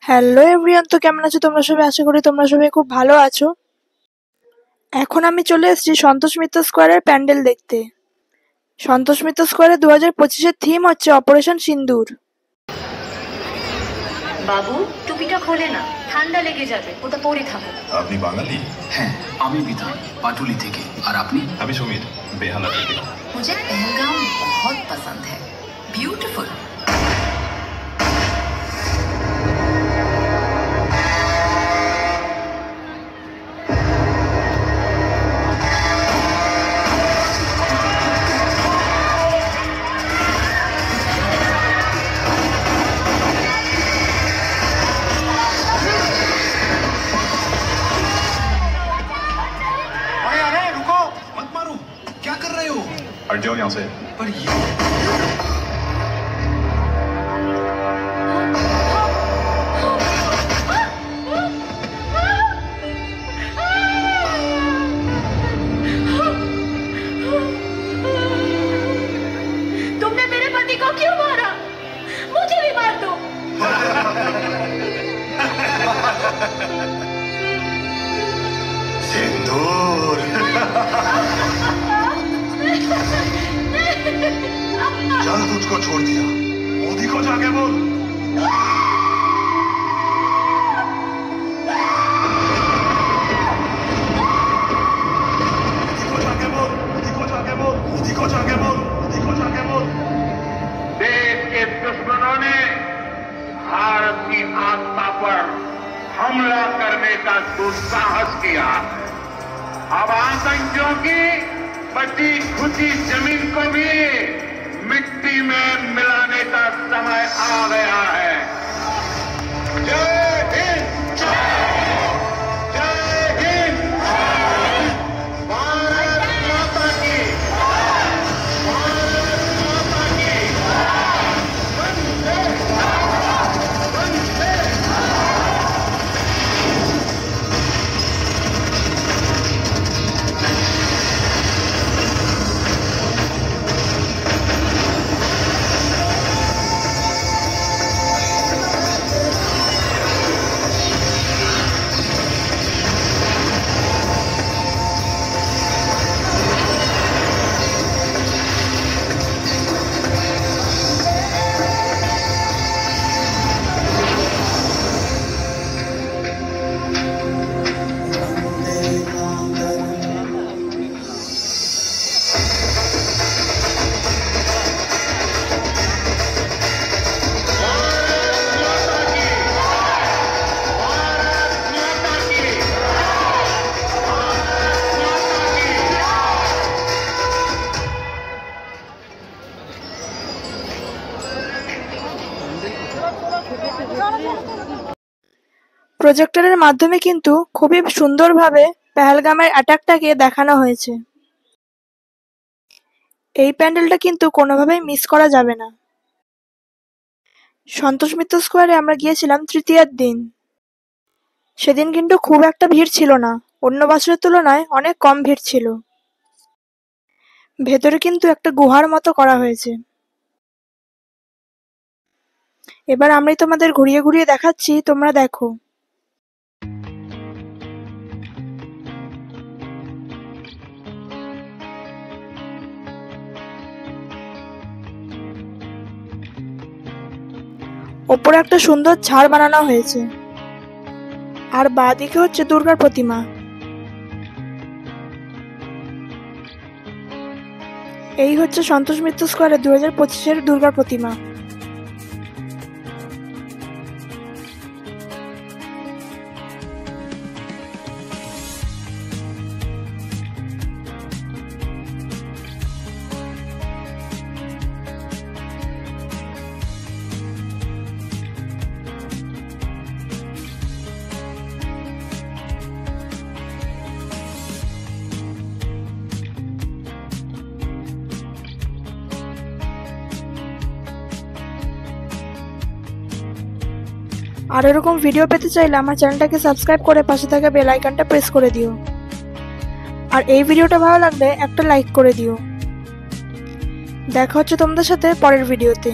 Hello everyone, তো কেমন আছো তোমরা সবাই? আশা করি তোমরা সবাই খুব ভালো আছো। এখন আমি চলে এসেছি সন্তোষ মিত্র স্কোয়ারের প্যান্ডেল দেখতে। সন্তোষ মিত্র স্কোয়ারে 2025-এর থিম হচ্ছে অপারেশন সিন্দুর। বাবু টুপিটা খোলে না, ঠান্ডা লেগে যাবে, ওটা পরে থাকো। আপনি বাঙালি? হ্যাঁ, আমি বিধান পাটুলি থেকে। আর আপনি? আমি সমীর, বেহালা থেকে। मुझे पहलगाम बहुत पसंद है, ब्यूटीफुल। अरे रुको, मत मारो, क्या कर रहे हो? हट जाओ यहाँ से। पर ये तुमने मेरे पति को क्यों मारा? मुझे भी मार दो। सिंदूर। चल, तुझको छोड़ दिया, मोदी को जाके बोल। देश के दुश्मनों ने भारत की आस्था पर हमला करने का दुस्साहस किया। अब आतंकियों की बची खुची जमीन को भी मिट्टी में मिलाने का समय आ गया है। जय हिंद, जय हिंद, भारत माता की, भारत माता की, वंदे वंदे। প্রজেক্টরের মাধ্যমে কিন্তু খুবই সুন্দরভাবে পেহেলগামের অ্যাটাকটাকে দেখানো হয়েছে। এই প্যান্ডেলটা কিন্তু কোনোভাবেই মিস করা যাবে না। সন্তোষ মিত্র স্কোয়ারে আমরা গিয়েছিলাম তৃতীয়ার দিন। সেদিন কিন্তু খুব একটা ভিড় ছিল না, অন্য বছরের তুলনায় অনেক কম ভিড় ছিল। ভেতরে কিন্তু একটা গুহার মতো করা হয়েছে। এবার আমি তোমাদের ঘুরিয়ে ঘুরিয়ে দেখাচ্ছি, তোমরা দেখো। ওপরে একটা সুন্দর ছাড় বানানো হয়েছে, আর বাঁদিকে হচ্ছে দুর্গার প্রতিমা। এই হচ্ছে সন্তোষ মিত্র স্কোয়ারে 2025-এর দুর্গার প্রতিমা। আর এরকম ভিডিও পেতে চাইলে আমার চ্যানেলটাকে সাবস্ক্রাইব করে পাশে থাকা বেল আইকনটা প্রেস করে দিও। আর এই ভিডিওটা ভালো লাগলে একটা লাইক করে দিও। দেখা হচ্ছে তোমাদের সাথে পরের ভিডিওতে।